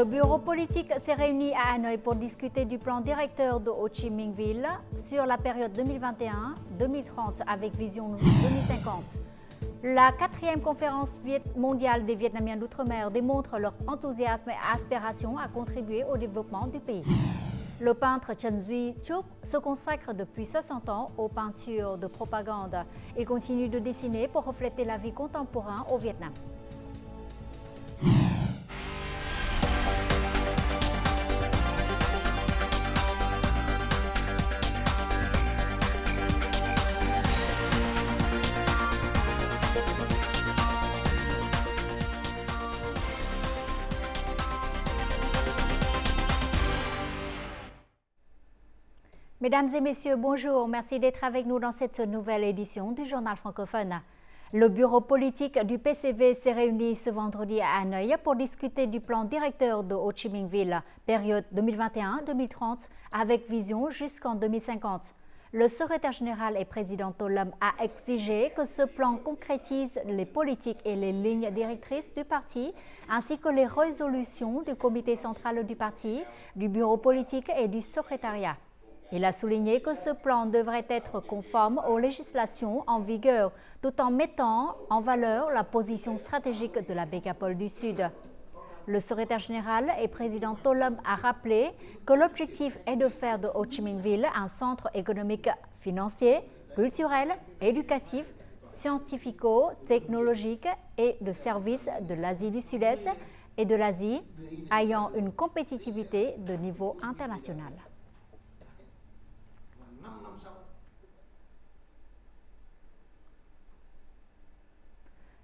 Le bureau politique s'est réuni à Hanoï pour discuter du plan directeur de Ho Chi Minh Ville sur la période 2021-2030 avec vision 2050. La 4e conférence mondiale des Vietnamiens d'outre-mer démontre leur enthousiasme et aspiration à contribuer au développement du pays. Le peintre Trần Duy Trúc se consacre depuis 60 ans aux peintures de propagande. Il continue de dessiner pour refléter la vie contemporaine au Vietnam. Mesdames et messieurs, bonjour. Merci d'être avec nous dans cette nouvelle édition du Journal francophone. Le bureau politique du PCV s'est réuni ce vendredi à Hanoï pour discuter du plan directeur de Ho Chi Minh Ville, période 2021-2030, avec vision jusqu'en 2050. Le secrétaire général et président Tô Lâm a exigé que ce plan concrétise les politiques et les lignes directrices du parti, ainsi que les résolutions du comité central du parti, du bureau politique et du secrétariat. Il a souligné que ce plan devrait être conforme aux législations en vigueur, tout en mettant en valeur la position stratégique de la Bécapole du Sud. Le secrétaire général et président Tô Lâm a rappelé que l'objectif est de faire de Ho Chi Minh Ville un centre économique, financier, culturel, éducatif, scientifico-technologique et de services de l'Asie du Sud-Est et de l'Asie, ayant une compétitivité de niveau international.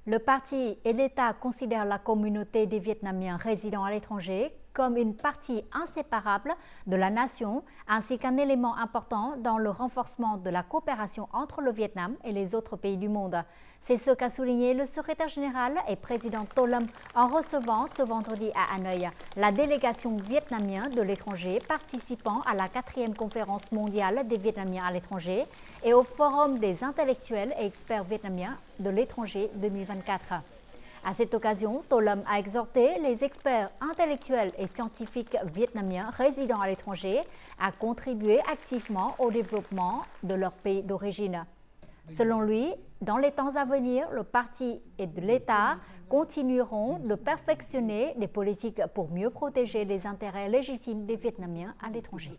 Le parti et l'État considèrent la communauté des Vietnamiens résidant à l'étranger comme une partie inséparable de la nation, ainsi qu'un élément important dans le renforcement de la coopération entre le Vietnam et les autres pays du monde. C'est ce qu'a souligné le secrétaire général et président Tô Lâm en recevant ce vendredi à Hanoï la délégation vietnamienne de l'étranger participant à la 4e conférence mondiale des Vietnamiens à l'étranger et au Forum des intellectuels et experts vietnamiens de l'étranger 2024. À cette occasion, Tô Lâm a exhorté les experts intellectuels et scientifiques vietnamiens résidant à l'étranger à contribuer activement au développement de leur pays d'origine. Selon lui, dans les temps à venir, le parti et l'État continueront de perfectionner les politiques pour mieux protéger les intérêts légitimes des Vietnamiens à l'étranger.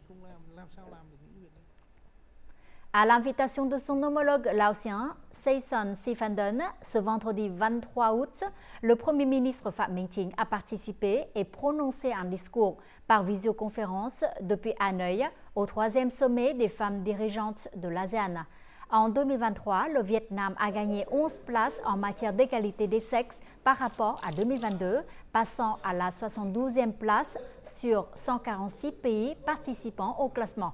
À l'invitation de son homologue laotien, Seyson Siphandone, ce vendredi 23 août, le Premier ministre Phạm Minh Chính a participé et prononcé un discours par visioconférence depuis Hanoï au 3e sommet des femmes dirigeantes de l'ASEAN. En 2023, le Vietnam a gagné 11 places en matière d'égalité des sexes par rapport à 2022, passant à la 72e place sur 146 pays participants au classement.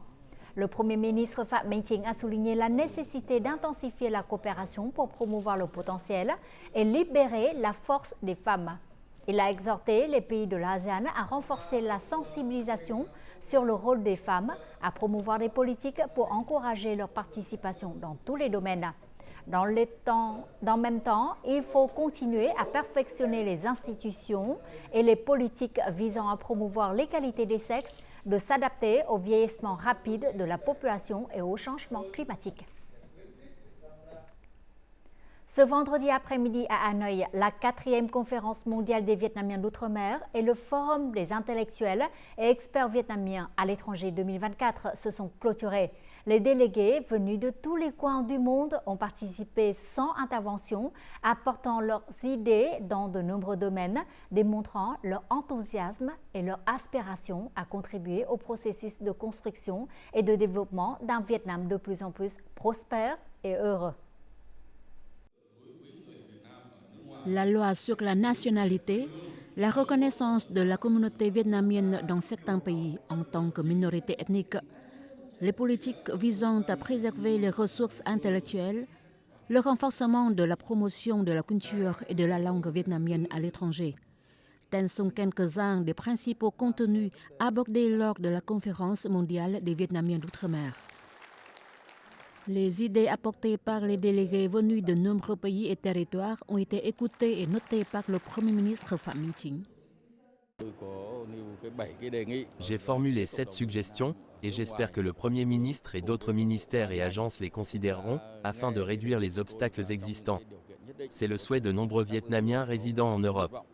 Le Premier ministre Phạm Minh Chính a souligné la nécessité d'intensifier la coopération pour promouvoir le potentiel et libérer la force des femmes. Il a exhorté les pays de l'ASEAN à renforcer la sensibilisation sur le rôle des femmes, à promouvoir des politiques pour encourager leur participation dans tous les domaines. Dans le même temps, il faut continuer à perfectionner les institutions et les politiques visant à promouvoir l'égalité des sexes, de s'adapter au vieillissement rapide de la population et au changement climatique. Ce vendredi après-midi à Hanoï, la 4e conférence mondiale des Vietnamiens d'outre-mer et le Forum des intellectuels et experts vietnamiens à l'étranger 2024 se sont clôturés. Les délégués venus de tous les coins du monde ont participé sans intervention, apportant leurs idées dans de nombreux domaines, démontrant leur enthousiasme et leur aspiration à contribuer au processus de construction et de développement d'un Vietnam de plus en plus prospère et heureux. La loi sur la nationalité, la reconnaissance de la communauté vietnamienne dans certains pays en tant que minorité ethnique, les politiques visant à préserver les ressources intellectuelles, le renforcement de la promotion de la culture et de la langue vietnamienne à l'étranger. Tels sont quelques-uns des principaux contenus abordés lors de la conférence mondiale des Vietnamiens d'outre-mer. Les idées apportées par les délégués venus de nombreux pays et territoires ont été écoutées et notées par le Premier ministre Phạm Minh Chính. J'ai formulé 7 suggestions et j'espère que le Premier ministre et d'autres ministères et agences les considéreront afin de réduire les obstacles existants. C'est le souhait de nombreux Vietnamiens résidant en Europe.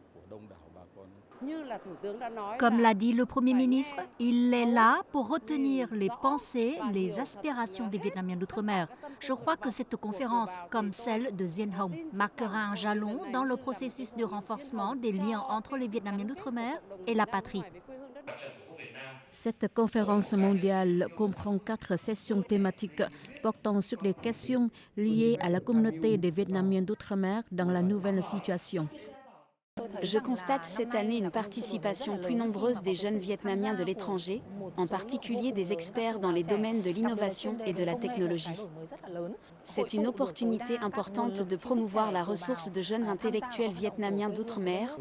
Comme l'a dit le Premier ministre, il est là pour retenir les pensées, les aspirations des Vietnamiens d'outre-mer. Je crois que cette conférence, comme celle de Dien Hồng, marquera un jalon dans le processus de renforcement des liens entre les Vietnamiens d'outre-mer et la patrie. Cette conférence mondiale comprend 4 sessions thématiques portant sur les questions liées à la communauté des Vietnamiens d'outre-mer dans la nouvelle situation. Je constate cette année une participation plus nombreuse des jeunes Vietnamiens de l'étranger, en particulier des experts dans les domaines de l'innovation et de la technologie. C'est une opportunité importante de promouvoir la ressource de jeunes intellectuels vietnamiens d'outre-mer.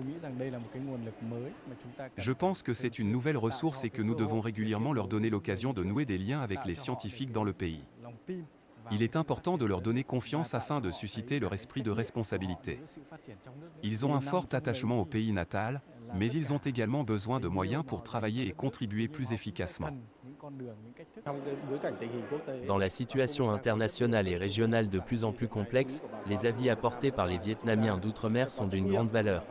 Je pense que c'est une nouvelle ressource et que nous devons régulièrement leur donner l'occasion de nouer des liens avec les scientifiques dans le pays. Il est important de leur donner confiance afin de susciter leur esprit de responsabilité. Ils ont un fort attachement au pays natal, mais ils ont également besoin de moyens pour travailler et contribuer plus efficacement. Dans la situation internationale et régionale de plus en plus complexe, les avis apportés par les Vietnamiens d'outre-mer sont d'une grande valeur.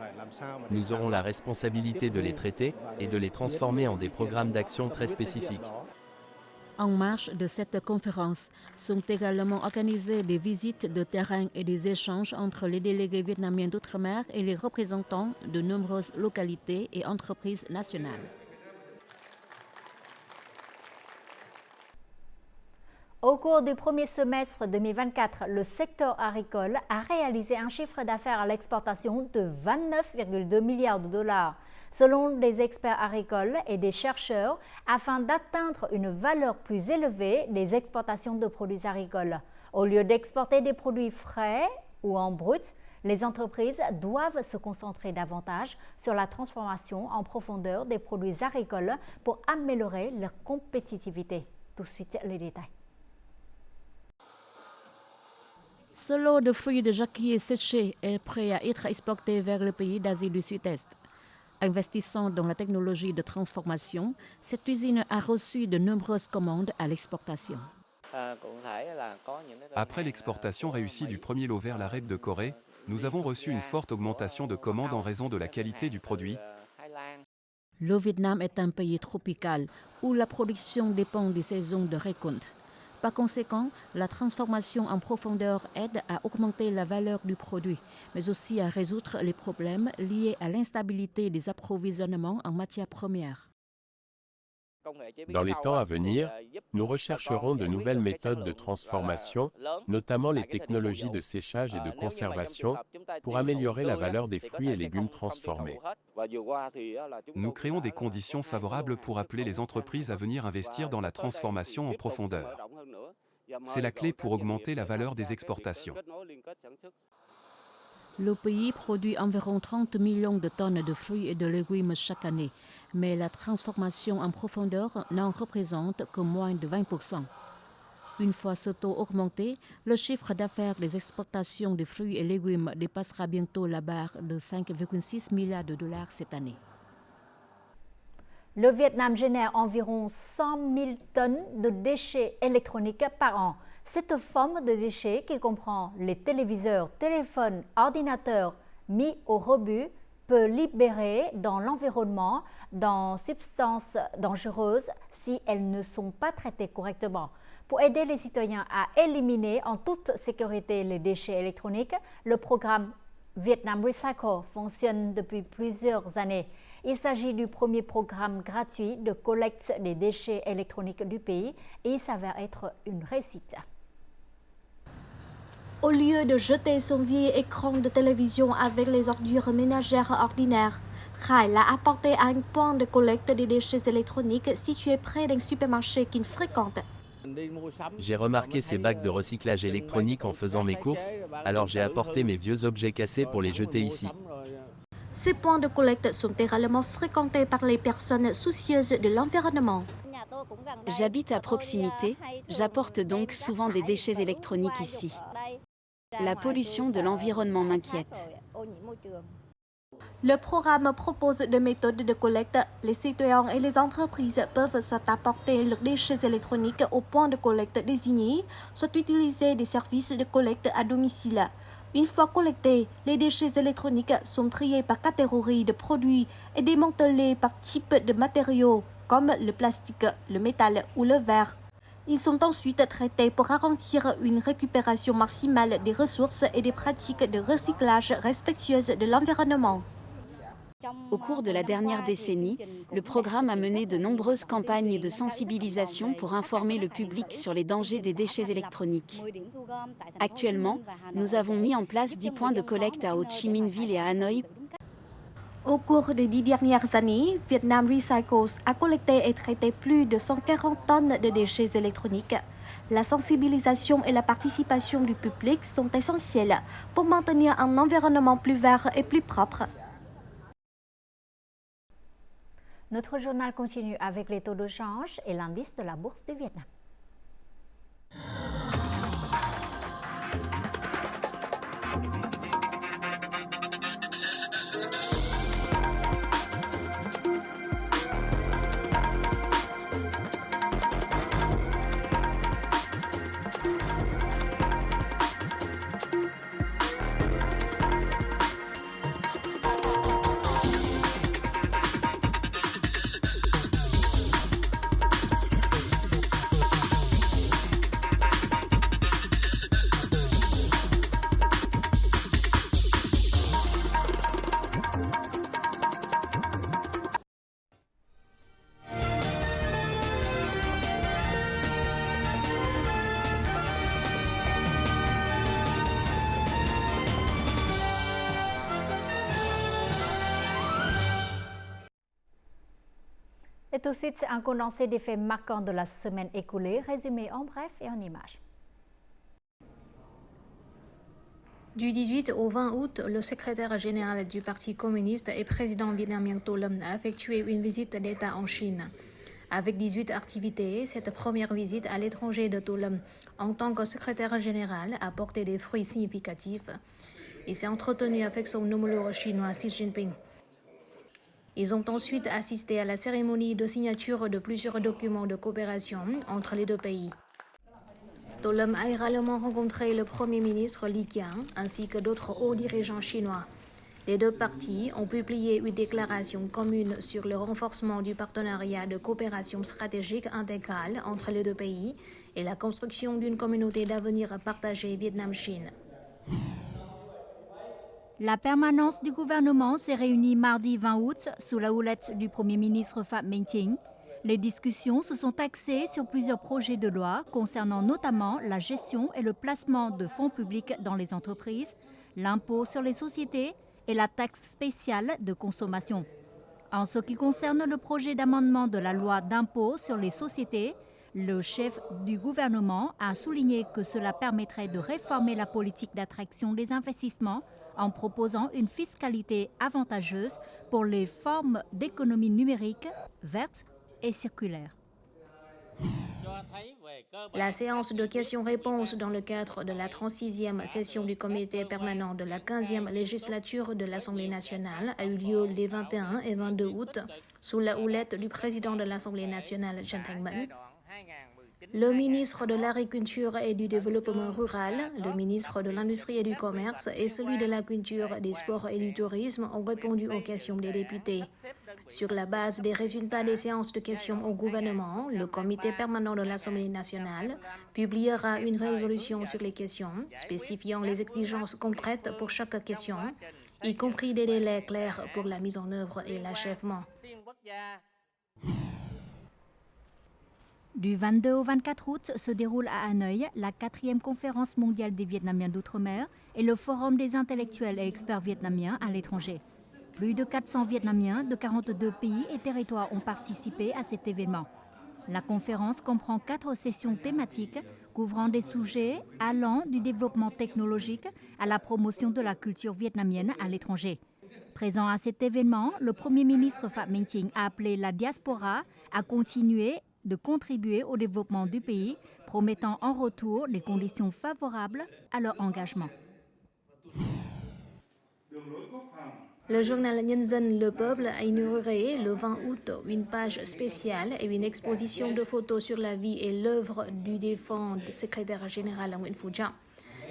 Nous aurons la responsabilité de les traiter et de les transformer en des programmes d'action très spécifiques. En marge de cette conférence sont également organisées des visites de terrain et des échanges entre les délégués vietnamiens d'outre-mer et les représentants de nombreuses localités et entreprises nationales. Au cours du premier semestre 2024, le secteur agricole a réalisé un chiffre d'affaires à l'exportation de 29,2 milliards de dollars. Selon des experts agricoles et des chercheurs, afin d'atteindre une valeur plus élevée des exportations de produits agricoles. Au lieu d'exporter des produits frais ou en brut, les entreprises doivent se concentrer davantage sur la transformation en profondeur des produits agricoles pour améliorer leur compétitivité. Tout de suite, les détails. Ce lot de fruits de jacquier séchés est prêt à être exporté vers le pays d'Asie du Sud-Est. Investissant dans la technologie de transformation, cette usine a reçu de nombreuses commandes à l'exportation. Après l'exportation réussie du premier lot vers la REP de Corée, nous avons reçu une forte augmentation de commandes en raison de la qualité du produit. Le Vietnam est un pays tropical où la production dépend des saisons de récolte. Par conséquent, la transformation en profondeur aide à augmenter la valeur du produit, mais aussi à résoudre les problèmes liés à l'instabilité des approvisionnements en matières premières. Dans les temps à venir, nous rechercherons de nouvelles méthodes de transformation, notamment les technologies de séchage et de conservation, pour améliorer la valeur des fruits et légumes transformés. Nous créons des conditions favorables pour appeler les entreprises à venir investir dans la transformation en profondeur. C'est la clé pour augmenter la valeur des exportations. Le pays produit environ 30 millions de tonnes de fruits et de légumes chaque année, mais la transformation en profondeur n'en représente que moins de 20%. Une fois ce taux augmenté, le chiffre d'affaires des exportations de fruits et légumes dépassera bientôt la barre de 5,6 milliards de dollars cette année. Le Vietnam génère environ 100 000 tonnes de déchets électroniques par an. Cette forme de déchets, qui comprend les téléviseurs, téléphones, ordinateurs mis au rebut, peut libérer dans l'environnement des substances dangereuses si elles ne sont pas traitées correctement. Pour aider les citoyens à éliminer en toute sécurité les déchets électroniques, le programme Vietnam Recycle fonctionne depuis plusieurs années. Il s'agit du premier programme gratuit de collecte des déchets électroniques du pays et il s'avère être une réussite. Au lieu de jeter son vieil écran de télévision avec les ordures ménagères ordinaires, Khai l'a apporté à un point de collecte des déchets électroniques situé près d'un supermarché qu'il fréquente. J'ai remarqué ces bacs de recyclage électronique en faisant mes courses, alors j'ai apporté mes vieux objets cassés pour les jeter ici. Ces points de collecte sont également fréquentés par les personnes soucieuses de l'environnement. J'habite à proximité, j'apporte donc souvent des déchets électroniques ici. La pollution de l'environnement m'inquiète. Le programme propose des méthodes de collecte. Les citoyens et les entreprises peuvent soit apporter leurs déchets électroniques au point de collecte désigné, soit utiliser des services de collecte à domicile. Une fois collectés, les déchets électroniques sont triés par catégorie de produits et démantelés par type de matériaux, comme le plastique, le métal ou le verre. Ils sont ensuite traités pour garantir une récupération maximale des ressources et des pratiques de recyclage respectueuses de l'environnement. Au cours de la dernière décennie, le programme a mené de nombreuses campagnes de sensibilisation pour informer le public sur les dangers des déchets électroniques. Actuellement, nous avons mis en place 10 points de collecte à Ho Chi Minh Ville et à Hanoï. Au cours des 10 dernières années, Vietnam Recycles a collecté et traité plus de 140 tonnes de déchets électroniques. La sensibilisation et la participation du public sont essentielles pour maintenir un environnement plus vert et plus propre. Notre journal continue avec les taux de change et l'indice de la bourse du Vietnam. Et tout de suite, un condensé des faits marquants de la semaine écoulée, résumé en bref et en images. Du 18 au 20 août, le secrétaire général du Parti communiste et président vietnamien Tô Lâm a effectué une visite d'État en Chine. Avec 18 activités, cette première visite à l'étranger de Tô Lâm, en tant que secrétaire général, a porté des fruits significatifs. Il s'est entretenu avec son homologue chinois Xi Jinping. Ils ont ensuite assisté à la cérémonie de signature de plusieurs documents de coopération entre les deux pays. Tô Lâm a également rencontré le Premier ministre Li Qiang ainsi que d'autres hauts dirigeants chinois. Les deux parties ont publié une déclaration commune sur le renforcement du partenariat de coopération stratégique intégrale entre les deux pays et la construction d'une communauté d'avenir partagée Vietnam-Chine. La permanence du gouvernement s'est réunie mardi 20 août sous la houlette du Premier ministre Phạm Minh Chính. Les discussions se sont axées sur plusieurs projets de loi concernant notamment la gestion et le placement de fonds publics dans les entreprises, l'impôt sur les sociétés et la taxe spéciale de consommation. En ce qui concerne le projet d'amendement de la loi d'impôt sur les sociétés, le chef du gouvernement a souligné que cela permettrait de réformer la politique d'attraction des investissements en proposant une fiscalité avantageuse pour les formes d'économie numérique, verte et circulaire. La séance de questions-réponses dans le cadre de la 36e session du comité permanent de la 15e législature de l'Assemblée nationale a eu lieu les 21 et 22 août sous la houlette du président de l'Assemblée nationale, Trần Thanh Mẫn. Le ministre de l'Agriculture et du Développement rural, le ministre de l'Industrie et du Commerce et celui de la Culture, des Sports et du Tourisme ont répondu aux questions des députés. Sur la base des résultats des séances de questions au gouvernement, le comité permanent de l'Assemblée nationale publiera une résolution sur les questions, spécifiant les exigences concrètes pour chaque question, y compris des délais clairs pour la mise en œuvre et l'achèvement. Du 22 au 24 août se déroule à Hanoï la 4e conférence mondiale des Vietnamiens d'outre-mer et le forum des intellectuels et experts vietnamiens à l'étranger. Plus de 400 Vietnamiens de 42 pays et territoires ont participé à cet événement. La conférence comprend 4 sessions thématiques couvrant des sujets allant du développement technologique à la promotion de la culture vietnamienne à l'étranger. Présent à cet événement, le Premier ministre Phạm Minh Chính a appelé la diaspora à continuer de contribuer au développement du pays, promettant en retour des conditions favorables à leur engagement. Le journal Nhân dân Le Peuple a inauguré le 20 août une page spéciale et une exposition de photos sur la vie et l'œuvre du défunt secrétaire général Nguyễn Phú Trọng.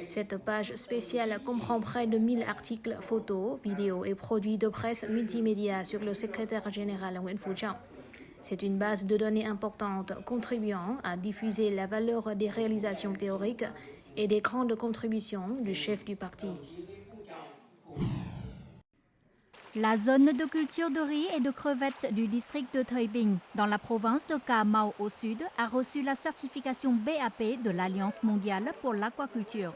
Cette page spéciale comprend près de 1000 articles, photos, vidéos et produits de presse multimédia sur le secrétaire général Nguyễn Phú Trọng. C'est une base de données importante contribuant à diffuser la valeur des réalisations théoriques et des grandes contributions du chef du parti. La zone de culture de riz et de crevettes du district de Thới Bình, dans la province de Cà Mau au sud, a reçu la certification BAP de l'Alliance mondiale pour l'aquaculture.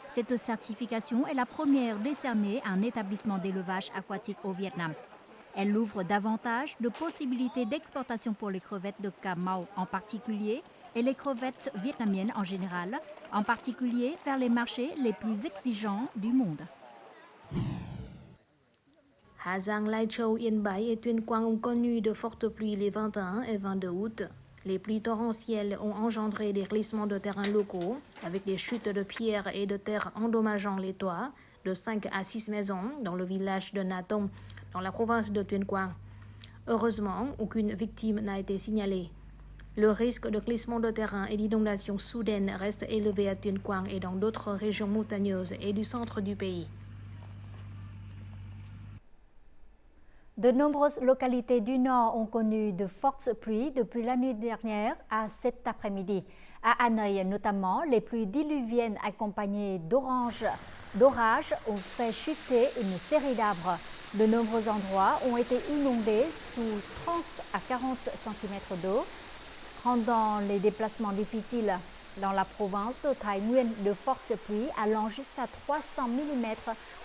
Cette certification est la première décernée à un établissement d'élevage aquatique au Vietnam. Elle ouvre davantage de possibilités d'exportation pour les crevettes de Cà Mau en particulier et les crevettes vietnamiennes en général, en particulier vers les marchés les plus exigeants du monde. Hà Giang, Lai Châu, Yên Bái et Tuyên Quang ont connu de fortes pluies les 21 et 22 août. Les pluies torrentielles ont engendré des glissements de terrain locaux, avec des chutes de pierres et de terre endommageant les toits de 5 à 6 maisons dans le village de Na Tông, dans la province de Tuyên Quang. Heureusement, aucune victime n'a été signalée. Le risque de glissement de terrain et d'inondation soudaine reste élevé à Tuyên Quang et dans d'autres régions montagneuses et du centre du pays. De nombreuses localités du Nord ont connu de fortes pluies depuis la nuit dernière à cet après-midi. À Hanoï notamment, les pluies diluviennes accompagnées d'orages ont fait chuter une série d'arbres. De nombreux endroits ont été inondés sous 30 à 40 cm d'eau, rendant les déplacements difficiles. Dans la province de Thái Nguyên, de fortes pluies allant jusqu'à 300 mm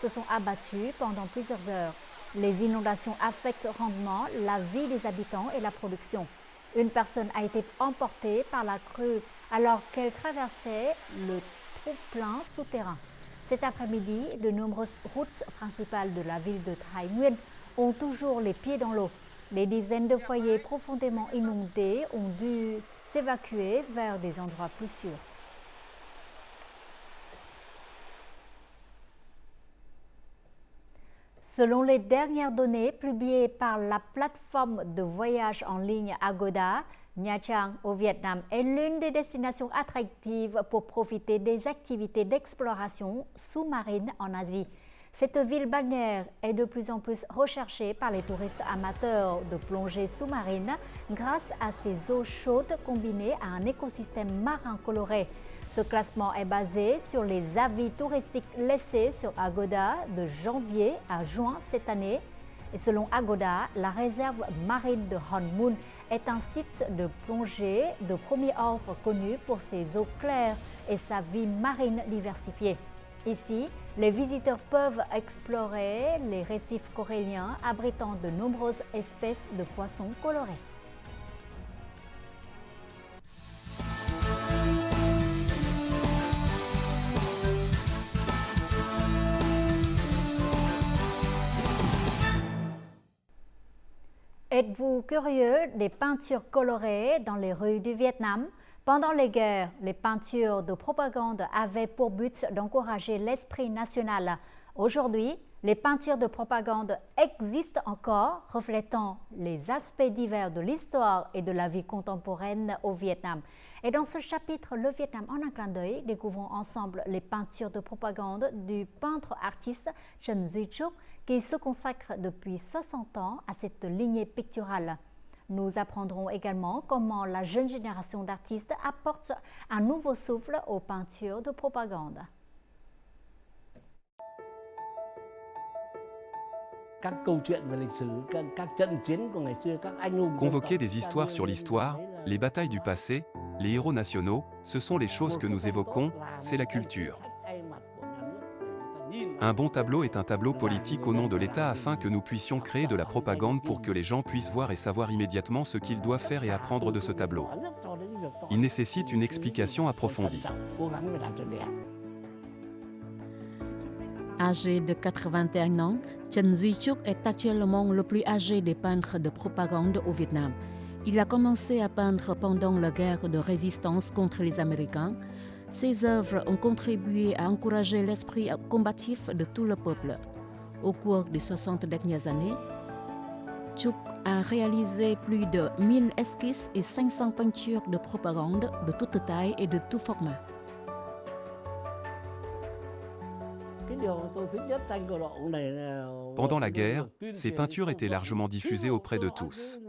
se sont abattues pendant plusieurs heures. Les inondations affectent grandement la vie des habitants et la production. Une personne a été emportée par la crue alors qu'elle traversait le trop-plein souterrain. Cet après-midi, de nombreuses routes principales de la ville de Thái Nguyên ont toujours les pieds dans l'eau. Des dizaines de foyers profondément inondés ont dû s'évacuer vers des endroits plus sûrs. Selon les dernières données publiées par la plateforme de voyage en ligne Agoda, Nha Trang au Vietnam est l'une des destinations attractives pour profiter des activités d'exploration sous-marine en Asie. Cette ville balnéaire est de plus en plus recherchée par les touristes amateurs de plongée sous-marine grâce à ses eaux chaudes combinées à un écosystème marin coloré. Ce classement est basé sur les avis touristiques laissés sur Agoda de janvier à juin cette année. Et selon Agoda, la réserve marine de Hon Mun est un site de plongée de premier ordre connu pour ses eaux claires et sa vie marine diversifiée. Ici, les visiteurs peuvent explorer les récifs coralliens abritant de nombreuses espèces de poissons colorés. Êtes-vous curieux des peintures colorées dans les rues du Vietnam? Pendant les guerres, les peintures de propagande avaient pour but d'encourager l'esprit national. Aujourd'hui, les peintures de propagande existent encore, reflétant les aspects divers de l'histoire et de la vie contemporaine au Vietnam. Et dans ce chapitre, Le Vietnam en un clin d'œil, découvrons ensemble les peintures de propagande du peintre-artiste Trần Duy Trúc, qui se consacre depuis 60 ans à cette lignée picturale. Nous apprendrons également comment la jeune génération d'artistes apporte un nouveau souffle aux peintures de propagande. Convoquer des histoires sur l'histoire, les batailles du passé, les héros nationaux, ce sont les choses que nous évoquons, c'est la culture. Un bon tableau est un tableau politique au nom de l'État afin que nous puissions créer de la propagande pour que les gens puissent voir et savoir immédiatement ce qu'ils doivent faire et apprendre de ce tableau. Il nécessite une explication approfondie. Âgé de 81 ans, Trần Duy Trúc est actuellement le plus âgé des peintres de propagande au Vietnam. Il a commencé à peindre pendant la guerre de résistance contre les Américains. Ses œuvres ont contribué à encourager l'esprit combatif de tout le peuple. Au cours des 60 dernières années, Chuk a réalisé plus de 1000 esquisses et 500 peintures de propagande de toute taille et de tout format. Pendant la guerre, ces peintures étaient largement diffusées auprès de tous.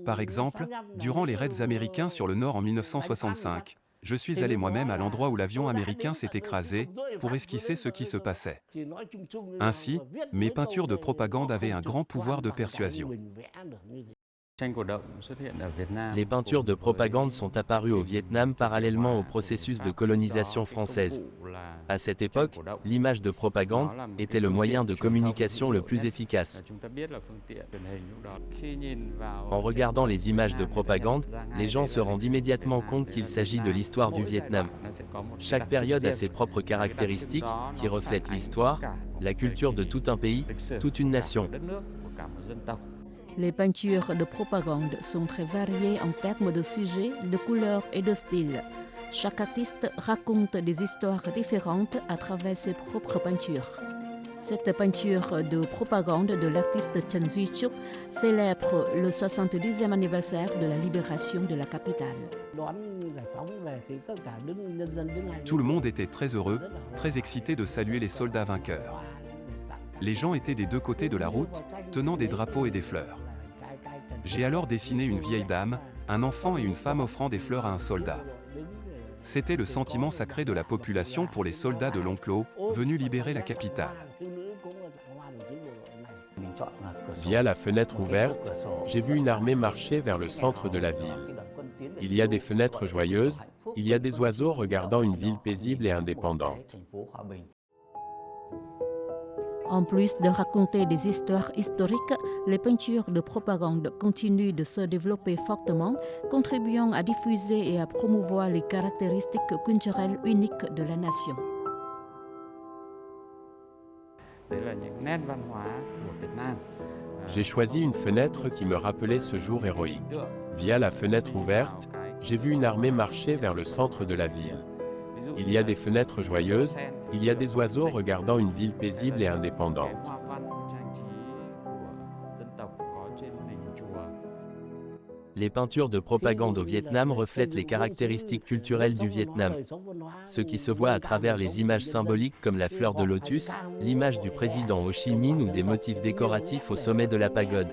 Par exemple, durant les raids américains sur le Nord en 1965, je suis allé moi-même à l'endroit où l'avion américain s'est écrasé pour esquisser ce qui se passait. Ainsi, mes peintures de propagande avaient un grand pouvoir de persuasion. Les peintures de propagande sont apparues au Vietnam parallèlement au processus de colonisation française. À cette époque, l'image de propagande était le moyen de communication le plus efficace. En regardant les images de propagande, les gens se rendent immédiatement compte qu'il s'agit de l'histoire du Vietnam. Chaque période a ses propres caractéristiques qui reflètent l'histoire, la culture de tout un pays, toute une nation. Les peintures de propagande sont très variées en termes de sujets, de couleurs et de style. Chaque artiste raconte des histoires différentes à travers ses propres peintures. Cette peinture de propagande de l'artiste Chen Duy-Chuk célèbre le 70e anniversaire de la libération de la capitale. Tout le monde était très heureux, très excité de saluer les soldats vainqueurs. Les gens étaient des deux côtés de la route, tenant des drapeaux et des fleurs. J'ai alors dessiné une vieille dame, un enfant et une femme offrant des fleurs à un soldat. C'était le sentiment sacré de la population pour les soldats de l'Enclos, venus libérer la capitale. Via la fenêtre ouverte, j'ai vu une armée marcher vers le centre de la ville. Il y a des fenêtres joyeuses, il y a des oiseaux regardant une ville paisible et indépendante. En plus de raconter des histoires historiques, les peintures de propagande continuent de se développer fortement, contribuant à diffuser et à promouvoir les caractéristiques culturelles uniques de la nation. J'ai choisi une fenêtre qui me rappelait ce jour héroïque. Via la fenêtre ouverte, j'ai vu une armée marcher vers le centre de la ville. Il y a des fenêtres joyeuses, il y a des oiseaux regardant une ville paisible et indépendante. Les peintures de propagande au Vietnam reflètent les caractéristiques culturelles du Vietnam. Ce qui se voit à travers les images symboliques comme la fleur de lotus, l'image du président Ho Chi Minh ou des motifs décoratifs au sommet de la pagode.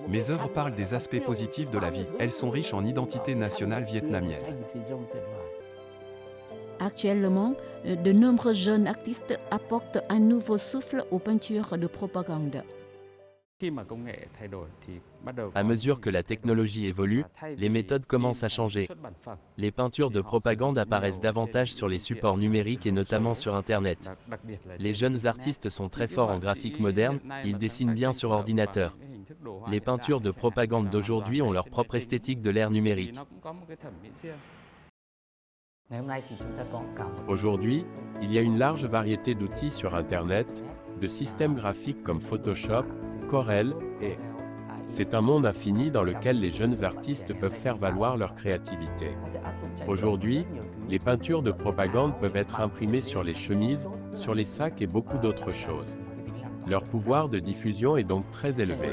Mes œuvres parlent des aspects positifs de la vie. Elles sont riches en identité nationale vietnamienne. Actuellement, de nombreux jeunes artistes apportent un nouveau souffle aux peintures de propagande. À mesure que la technologie évolue, les méthodes commencent à changer. Les peintures de propagande apparaissent davantage sur les supports numériques et notamment sur Internet. Les jeunes artistes sont très forts en graphique moderne, ils dessinent bien sur ordinateur. Les peintures de propagande d'aujourd'hui ont leur propre esthétique de l'ère numérique. Aujourd'hui, il y a une large variété d'outils sur Internet, de systèmes graphiques comme Photoshop, Corel et... C'est un monde infini dans lequel les jeunes artistes peuvent faire valoir leur créativité. Aujourd'hui, les peintures de propagande peuvent être imprimées sur les chemises, sur les sacs et beaucoup d'autres choses. Leur pouvoir de diffusion est donc très élevé.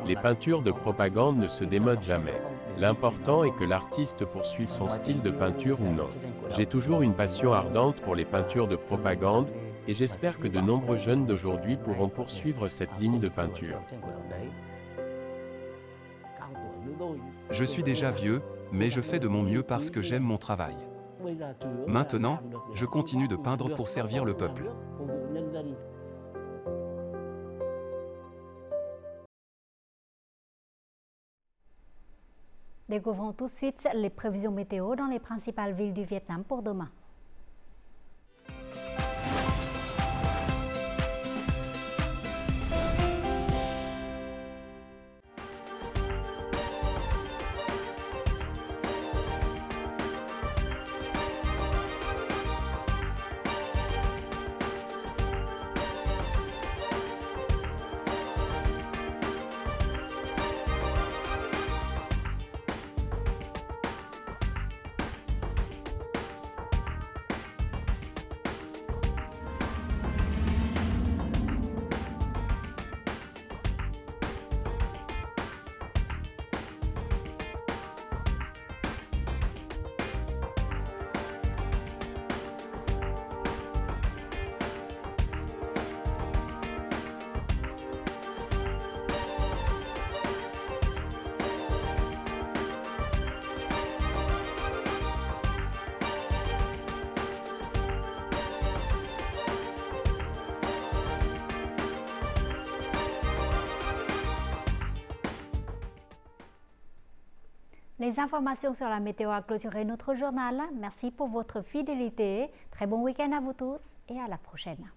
Les peintures de propagande ne se démodent jamais. L'important est que l'artiste poursuive son style de peinture ou non. J'ai toujours une passion ardente pour les peintures de propagande et j'espère que de nombreux jeunes d'aujourd'hui pourront poursuivre cette ligne de peinture. Je suis déjà vieux, mais je fais de mon mieux parce que j'aime mon travail. Maintenant, je continue de peindre pour servir le peuple. Découvrons tout de suite les prévisions météo dans les principales villes du Vietnam pour demain. Les informations sur la météo a clôturé notre journal. Merci pour votre fidélité. Très bon week-end à vous tous et à la prochaine.